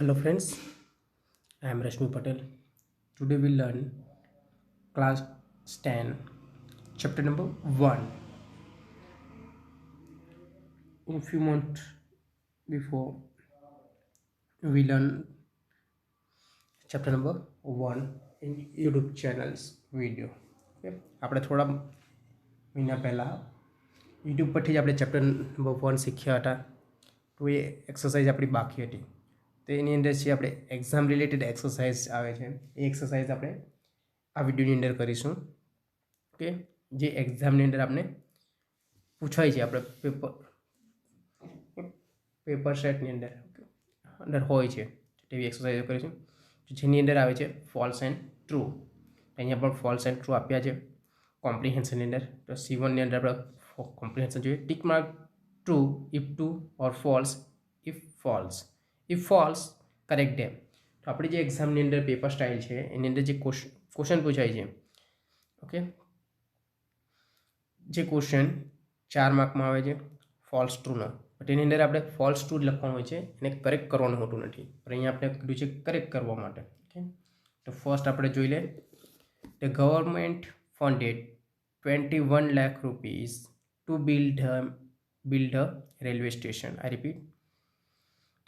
Hello friends, I am Rashmi Patel. Today we learn class 10, chapter number 1. In a few months before, we learn chapter number 1 in YouTube channels video. Okay? આપણે થોડા મહિના પહેલાં YouTube પરથી જ આપણે chapter number 1 શીખ્યા હતા. તો એ એક્સરસાઇઝ આપણી બાકી હતી. તો એની અંદર જે આપણે એક્ઝામ રિલેટેડ એક્સરસાઇઝ આવે છે એ એક્સરસાઇઝ આપણે આ વિડીયોની અંદર કરીશું. ઓકે, જે એક્ઝામની અંદર આપણે પૂછાય છે આપણે પેપર સેટની અંદર હોય છે તેવી એક્સરસાઇઝ કરીશું. જેની અંદર આવે છે ફોલ્સ એન્ડ ટ્રુ. અહીંયા પણ ફોલ્સ એન્ડ ટ્રુ આપ્યા છે કોમ્પ્રિહેન્શનની અંદર. તો C1ની અંદર આપણે કોમ્પ્રિહેન્શન જોઈએ. Tick mark true if true or false if false. If false correct dam. તો આપણી જે એક્ઝામની અંદર પેપર સ્ટાઇલ છે એની અંદર જે ક્વેશ્ચન પૂછાય છે, ઓકે, જે ક્વેશ્ચન 4 માર્કમાં આવે છે ફોલ્સ ટ્રુનો, બટ એની અંદર આપણે ફોલ્સ ટ્રુ લખવાનું હોય છે, એને કરેક્ટ કરવાનું હોતું નથી. પણ અહીંયા આપણે કીધું છે કરેક્ટ કરવા માટે. ઓકે, તો ફર્સ્ટ આપણે જોઈ લે. The government funded 21 lakh rupees to build a railway station. I repeat,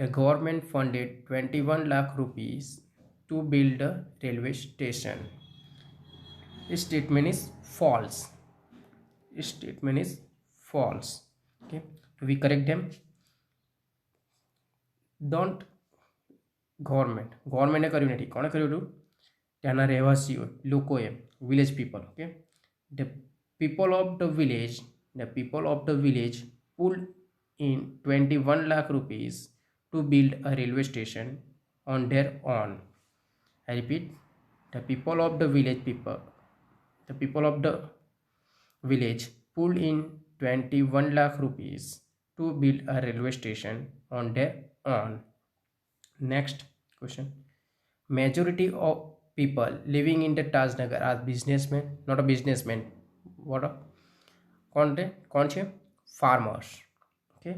the government funded 21 lakh rupees to build a railway station. This statement is false. This statement is false. Okay, do we correct them? Don't ગવર્મેન્ટે કર્યું નથી. કોણે કર્યું હતું? ત્યાંના રહેવાસીઓ, લોકોએ, village people. Okay, the people of the village pulled in 21 lakh rupees to build a railway station on their own. I repeat, the people of the village pulled in 21 lakh rupees to build a railway station on their own. Next question. Majority of people living in the Tajnagar are businessmen, not a businessman. What a कौन છે? Farmers. Okay,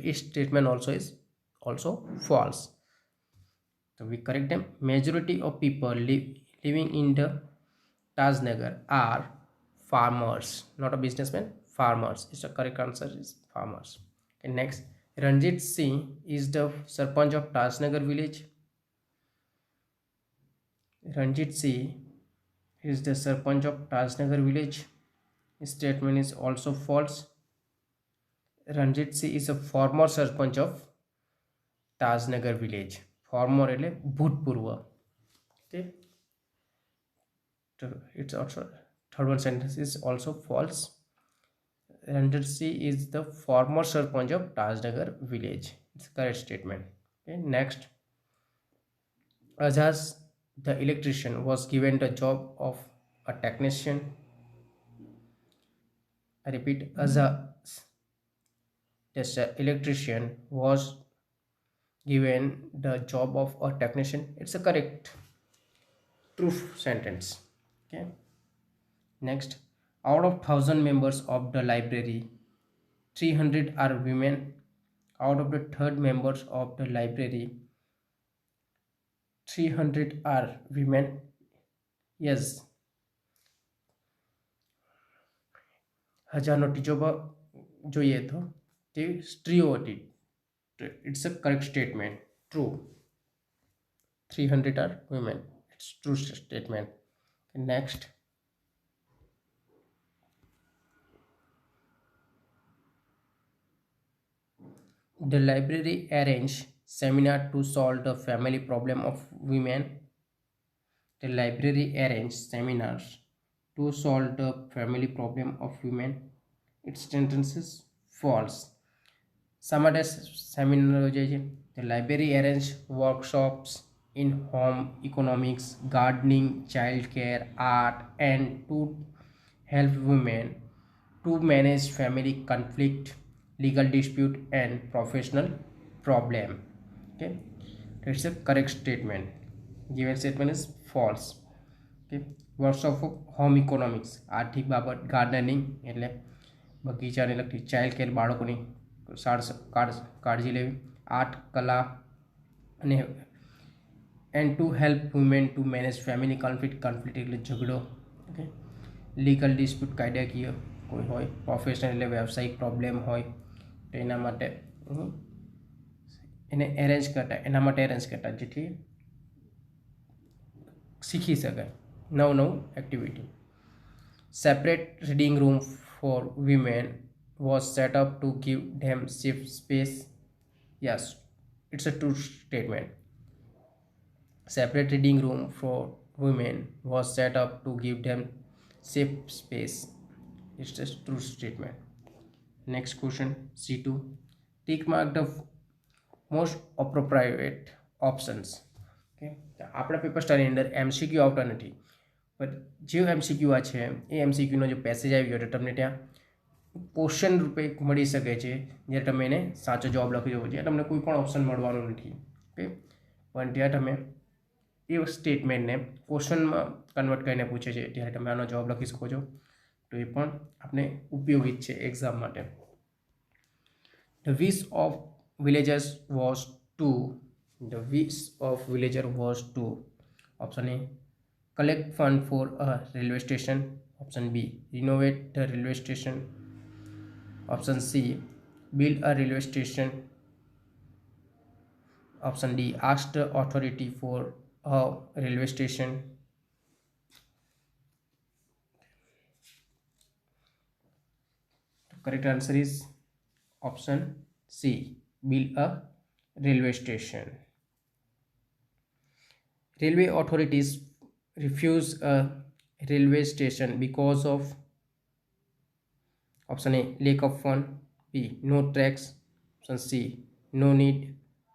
this statement also is false. So we correct them. Majority of people living in the Tajnagar are farmers, not a businessman. Farmers is the correct answer, is farmers. Okay, next. Ranjit Singh is the Sarpanch of Tajnagar village. Ranjit Singh is the Sarpanch of Tajnagar village. This statement is also false. Ranjit Singh is a former Sarpanch of Tajnagar village. Former એટલે ભૂતપૂર્વ. Okay, so it's also third one sentence is also false. Ranjit Singh is the former Sarpanch of Tajnagar village. It's correct statement. Okay, next. Azaz the electrician was given the job of a technician. I repeat, Azaz the electrician was given the job of a technician. It's a correct true sentence. Okay, next. Out of 1000 members of the library, 300 are women. Out of the third members of the library, 300 are women. Yes, 1000નો ત્રીજો ભાગ જોઈએ તો તે સ્ત્રીઓ હતી. It's a correct statement, true. 300 are women. It's true statement. Next. The library arranged seminar to solve the family problem of women. The library arranged seminars to solve the family problem of women. Its sentence is false. Samade seminar ho jaye. The library arranged workshops in home economics, gardening, child care, art, and to help women to manage family conflict, legal dispute, and professional problem. Okay, that's a correct statement. Given statement is false. Okay, workshop of home economics, આર્થિક બાબત, gardening એટલે બગીચાને લગતી, child care બાળકોની કાળજી લેવી, art કલા, અને and to help women to manage family conflict એટલે ઝઘડો, ઓકે, લીગલ ડિસ્પ્યુટ કાયદાકીય કોઈ હોય, પ્રોફેશનલ એટલે વ્યવસાયિક પ્રોબ્લેમ હોય તો એના માટે એને એના માટે એરેન્જ કરતા જેથી શીખી શકાય નવું activity. Separate reading room for women was set up to give them safe space. Yes, it's a true statement. Separate reading room for women was set up to give them safe space. It's a true statement. Next question C2. Tick mark the most appropriate options. Okay, આપણા paper સ્ટારની અંદર MCQ આવતા નથી, પણ જે MCQ આ છે એ એમસીક્યુનો જે passage આવી ગયો તો તમને ત્યાં ક્વેશ્ચન રૂપે મળી શકે છે, જ્યારે તમે એને સાચો જવાબ લખી શકો છો. તમને કોઈ પણ ઓપ્શન મળવાનો નથી. ઓકે, પણ ત્યાં તમે એ સ્ટેટમેન્ટને ક્વેશ્ચનમાં કન્વર્ટ કરીને પૂછે છે ત્યારે તમે આનો જવાબ લખી શકો છો, તો એ પણ આપણે ઉપયોગી છે એક્ઝામ માટે. The wish of villagers was to. The wish of villager was to. Option A collect fund for a railway station. Option B renovate the railway station. Option C build a railway station. Option D ask the authority for a railway station. The correct answer is option C build a railway station. Railway authorities refuse a railway station because of option A lack of fund, B no tracks, option C no need,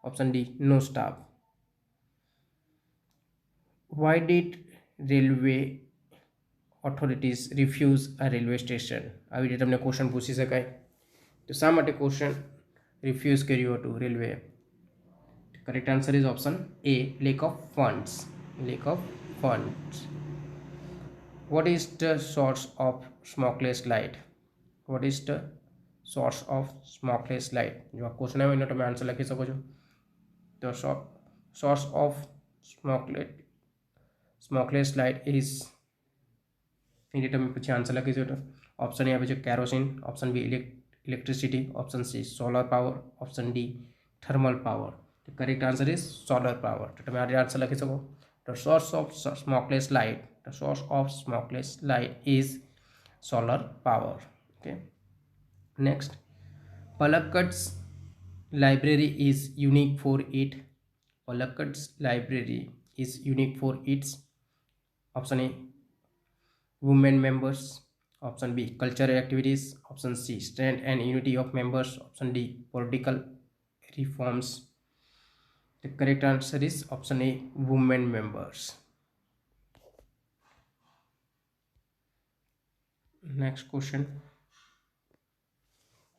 option D no staff. Why did railway authorities refuse a railway station? આવી રીતે તમને question પૂછી શકાય. તો શા માટે question refuse કર્યું હતું railway? Correct answer is option A lack of funds. Lack of funds. What is the source of smokeless light? What is the source of smokeless light? જો આ ક્વેશ્ચન આવે એનો તમે આન્સર લખી શકો છો. તો source of smokeless light is, એની તમે પછી આન્સર લખી શકો. ઓપ્શન એ આપે છે kerosene, option B electricity, option C solar power, option D thermal power. The correct answer is solar power. તો તમે આ આન્સર લખી શકો. The source of smokeless light, the source of smokeless light is solar power. Okay, next. Palakkad's library is unique for it. Palakkad's library is unique for its option A women members, option B cultural activities, option C strength and unity of members, option D political reforms. The correct answer is option A women members. Next question,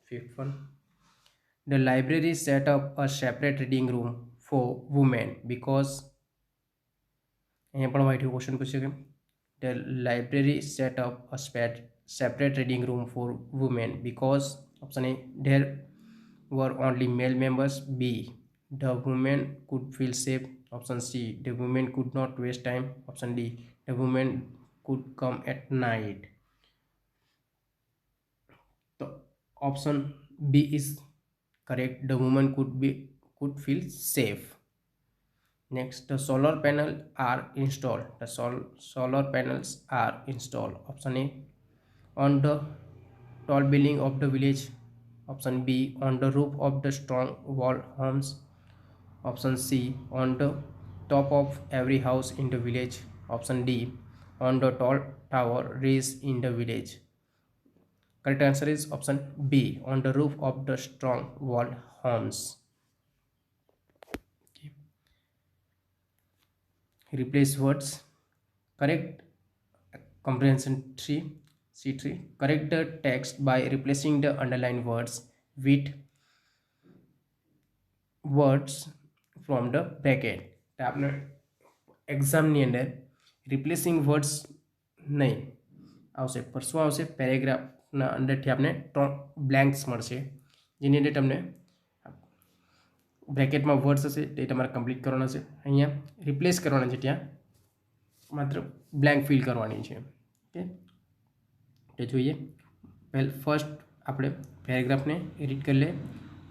fifth one. The library set up a separate reading room for women because અહીંયા પણ white question પૂછ્યું કે the library set up a separate reading room for women because option A there were only male members, B the women could feel safe, option C the women could not waste time, option D the women could come at night. So option B is correct. The woman could feel safe. Next, the solar panels are installed. The solar panels are installed. Option A on the tall building of the village. Option B on the roof of the strong wall homes. Option C on the top of every house in the village. Option D on the tall tower raised in the village. Correct answer is option B on the roof of the strong wall homes. Okay. Replace words. Correct comprehension 3 C3. Correct the text by replacing the underlined words with words from the bracket. आपने એક્ઝામની અંદર replacing words નહીં આવશે, પર શું આવશે પેરેગ્રાફના અંદરથી આપણે 3 બ્લેન્ક્સ મળશે જેની અંદર તમને બ્રેકેટમાં વર્ડ્સ હશે તે તમારે કમ્પ્લીટ કરવાના છે, અહીંયા રિપ્લેસ કરવાના છે, ત્યાં માત્ર બ્લેન્ક ફિલ કરવાની છે. ઓકે, તો જોઈએ ફર્સ્ટ આપણે પેરેગ્રાફને એડિટ કરી લે.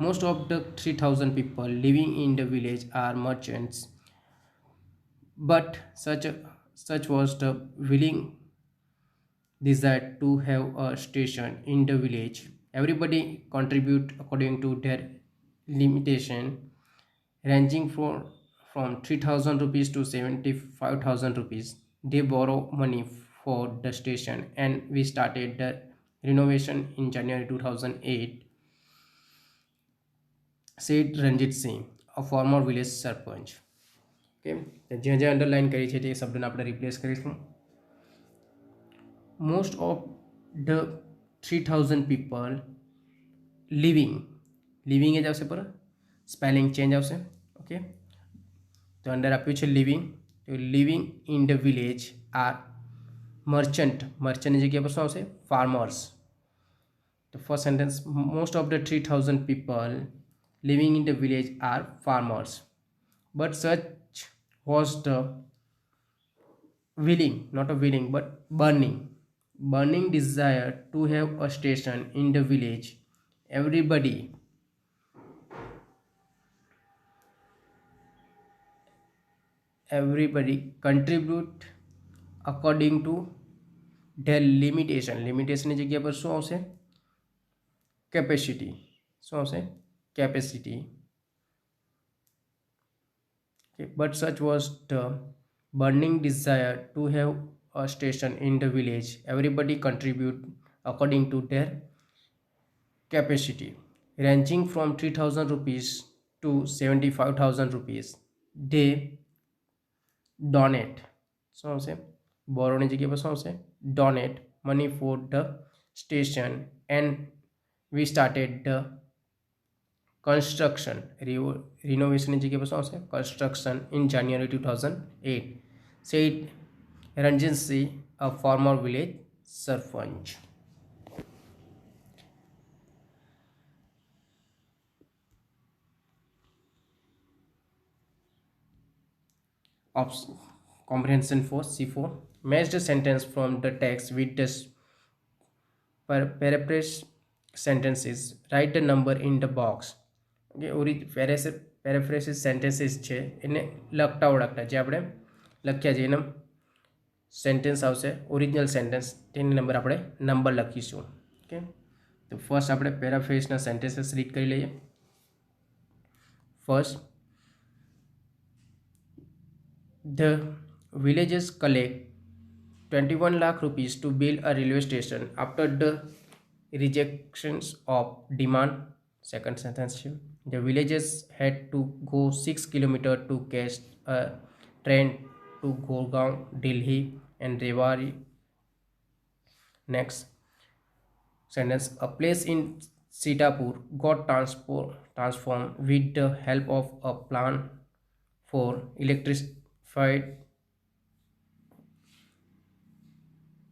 Most of the 3000 people living in the village are merchants, but such was the willing desire to have a station in the village. Everybody contribute according to their limitation, ranging from 3000 rupees to 75,000 rupees. They borrow money for the station, and we started the renovation in January 2008, said Ranjit Singh, a former village sarpanch. Okay, જ્યાં જ્યાં underline કરી છે તે શબ્દને આપણે replace કરીશું. Most of the 3000 people living જ આવશે, પર સ્પેલિંગ ચેન્જ આવશે. ઓકે, તો અંદર આપ્યું છે લિવિંગ, તો living in the village are મર્ચન્ટની જગ્યા પર શું આવશે? ફાર્મર્સ. તો first sentence, most of the 3000 people living in the village are farmers, but such was the burning desire to have a station in the village. Everybody contribute according to their limitation ની જગ્યા પર શું આવશે? capacity. શું આવશે? capacity. Okay, but such was the burning desire to have a station in the village. Everybody contribute according to their capacity, ranging from 3000 rupees to 75,000 rupees. They donate. So say borrow ની જગ્યા પર શું આવશે? donate money for the station, and we started the construction, renovation ની જગ્યા પર શું આવશે? construction in January 2008, said Ranjit Singh, a former village sarpanch. Comprehension for C4, match the sentence from the text with the paraphrase sentences. Write the number in the box. Paraphrases sentences છે એને લખતા ઓળખતા, જે આપણે લખ્યા છે એના sentence આવશે ઓરિજિનલ સેન્ટેન્સ, તેની આપણે નંબર લખીશું. ઓકે, તો ફર્સ્ટ આપણે પેરાફ્રેઝના સેન્ટેન્સીસ રીડ કરી લઈએ. First, the villages collect 21 lakh rupees to build a railway station after the rejections of demand. Second sentence, the villages had to go 6 kilometers to catch a train to Gurgaon, Delhi and Rewari. Next sentence, a place in Sitapur got transformed with the help of a plan for electrified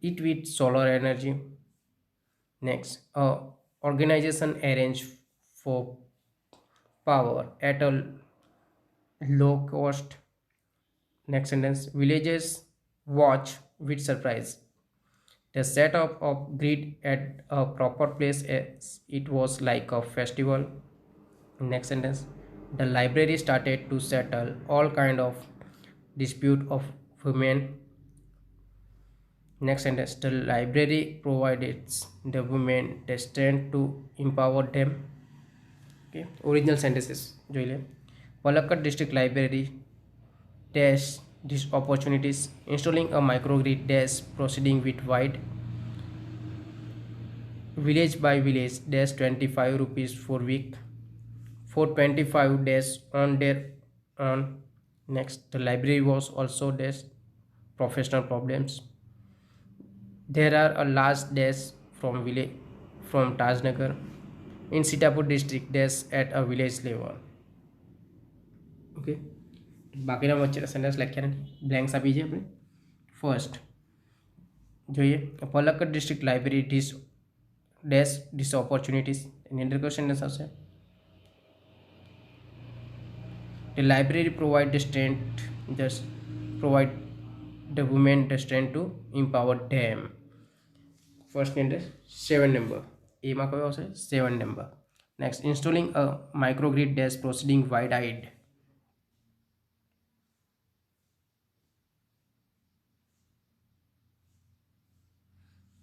it with solar energy. Next, a organization arranged for power at a low cost. Next sentence, villagers watch with surprise the setup of grid at a proper place as it was like a festival. Next sentence, the library started to settle all kind of dispute of women. Next sentence, the library provided the women the strength to empower them. Okay, original sentences જોઈ લે. Palakkad district library dash these opportunities, installing a microgrid dash proceeding with wide village by village dash 25 rupees for week, for 25 days on their own. Next, the library was also dash professional problems. There are a large dash from Tajnagar in Sitapur district dash at a village level. Okay, બાકીના વચ્ચેના sentence લખ્યા નથી, blanks આપી છે આપણે. First જોઈએ, Palakkad district library dash opportunities, એની અંદર કયો સેન્ટેન્સ આવશે? The library provide the strength, just provide the women the strength to empower them. First number 7 number. A માં કયો આવશે 7 number. Next, installing a microgrid dash proceeding wide-eyed.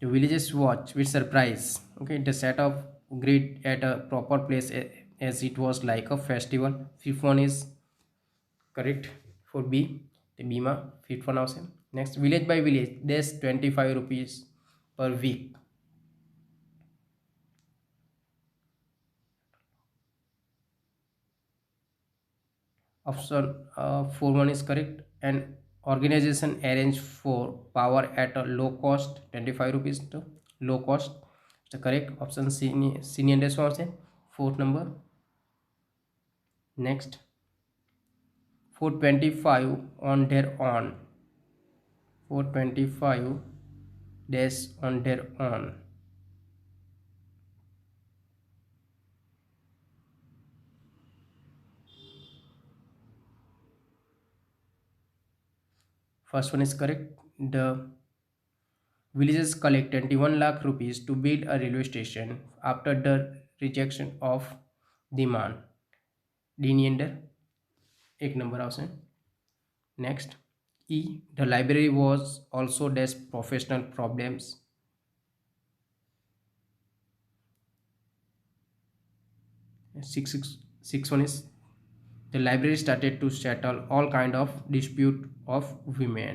The villagers watch with surprise. Okay, the set of grid at a proper place as it was like a festival. Fifth one is correct for B. The B માં fifth one આવશે. Next, village by village dash 25 rupees per week. Option 4 one is correct. An organization arrange for power at a low cost 25 rupees to low cost. The correct option senior dash આવશે. Fourth number. Next, 425 on their own. 425 dash on their own. First one is correct. The villagers collect 21 lakh rupees to build a railway station after the rejection of demand. Dini under एक number આવશે. Next, E. The library was also dash professional problems. Six one is the library started to settle all kind of dispute of women.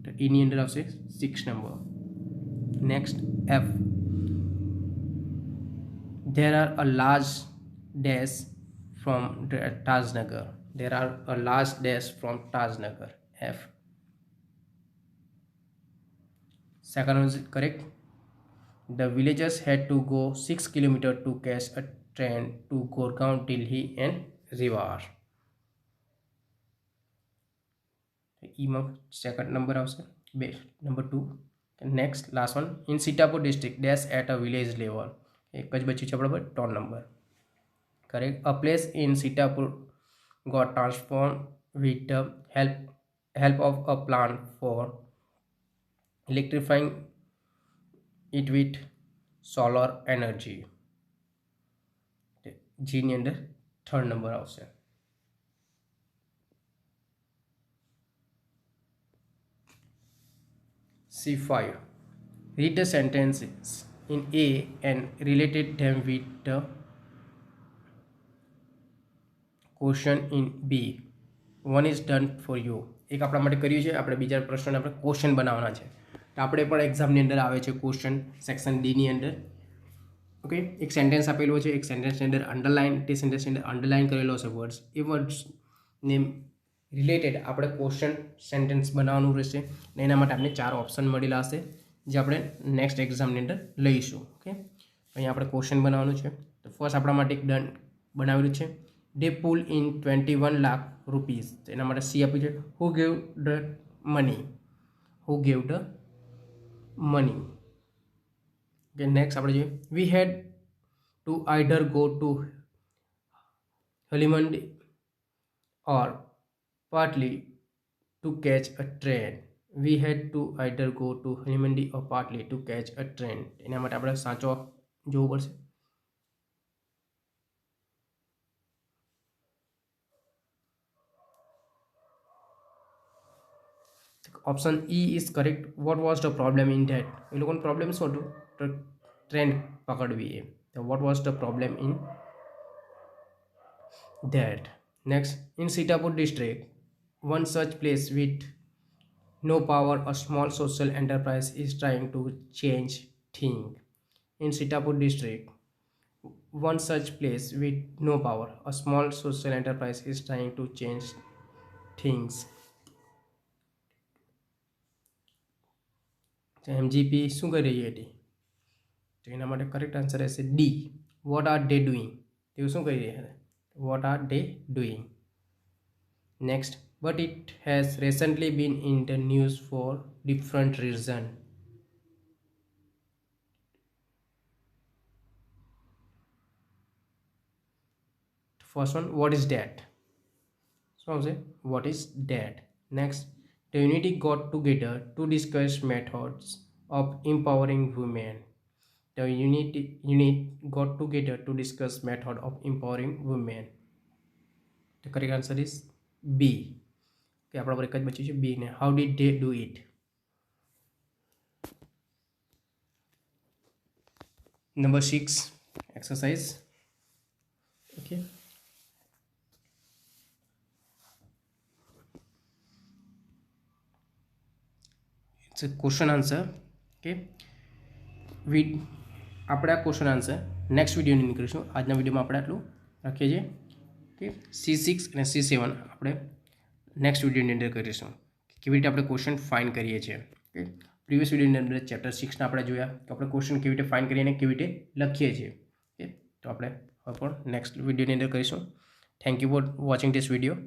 The Indian of 6 number. Next, F. There are a large dash from Tajnagar. There are a large dash from Tajnagar. F. Second one is correct. The villagers had to go 6 kilometers to catch a train to Gorgaon, Delhi and Rewar. Second number also number 2. Next, last one, in Sitapur district dash at a village level. एक જ બચ્યું છે આપણા પર 3 number. Correct. A place in Sitapur got transformed with the help of a plan for electrifying it with solar energy. G ની અંદર third number આવશે. C5. Read the sentences in A and related them with the question in B. One is done for you. એક આપણા માટે કર્યું છે, આપણે બીજા પ્રશ્નને આપણે ક્વેશ્ચન બનાવવાના છે. તો આપણે પણ એક્ઝામની અંદર આવે છે ક્વેશ્ચન સેક્શન ડી ની અંદર. ઓકે, એક સેન્ટેન્સ આપેલો છે, એક સેન્ટેન્સની અંદર અંડરલાઇન, તે સેન્ટેન્સની અંદર અંડરલાઇન કરેલો છે વર્ડ્સ. એ વર્ડ્સને રિલેટેડ આપણે ક્વેશ્ચન સેન્ટેન્સ બનાવવાનું રહેશે અને એના માટે આપણે 4 ઓપ્શન મળેલા હશે જે આપણે નેક્સ્ટ એક્ઝામની અંદર લઈશું. ઓકે, અહીંયા આપણે ક્વેશ્ચન બનાવવાનું છે. તો ફર્સ્ટ આપણા માટે એક ડન બનાવેલું છે. They pull in 21 lakh rupees. તો એના માટે સી આપ્યું છે. Who gave the money? Who gave the money? Okay, next આપણે જોઈએ. We had to either go to Halimandi or partly to catch a train. We had to either go to Halimandi or partly to catch a train. એના માટે આપણે સાચો જોવું પડશે. Option E is correct. What was the problem in that? એ લોકોનો problem શું હતું? તો train પકડવી. So what was the problem in that? Next, in Sitapur district, one such place with no power, a small social enterprise is trying to change things. In Sitapur district, one such place with no power, a small social enterprise is trying to change things. MGP શું કરી રહી હતી? તો એના માટે correct answer રહેશે D. What are they doing? તેઓ શું કરી રહ્યા હતા? What are they doing? Next, but it has recently been in the news for different reason. First one, what is that? શું આવશે? What is that? Next, the unity got together to discuss methods of empowering women. The unit got together to discuss method of empowering women. The correct answer is B. Okay, આપણા પર એક જ બચ્યું છે B ને. How did they do it? Number 6 exercise. Okay. It's a question answer. Okay. આપણે આ question answer next વિડીયોની નીકળીશું. આજના વિડીયોમાં આપણે આટલું રાખીએ છીએ. કે C6 અને C7 આપણે નેક્સ્ટ વિડીયોની અંદર કરીશું. કેવી રીતે આપણે ક્વેશ્ચન ફાઇન્ડ કરીએ છીએ. ઓકે, પ્રીવિયસ વિડીયોની અંદર ચેપ્ટર 6ના આપણે જોયા કે આપણે ક્વેશ્ચન કેવી રીતે ફાઇન્ડ કરીએ અને કેવી રીતે લખીએ છીએ. ઓકે, તો આપણે હવે પણ નેક્સ્ટ વિડીયોની અંદર કરીશું. Thank you for watching this video.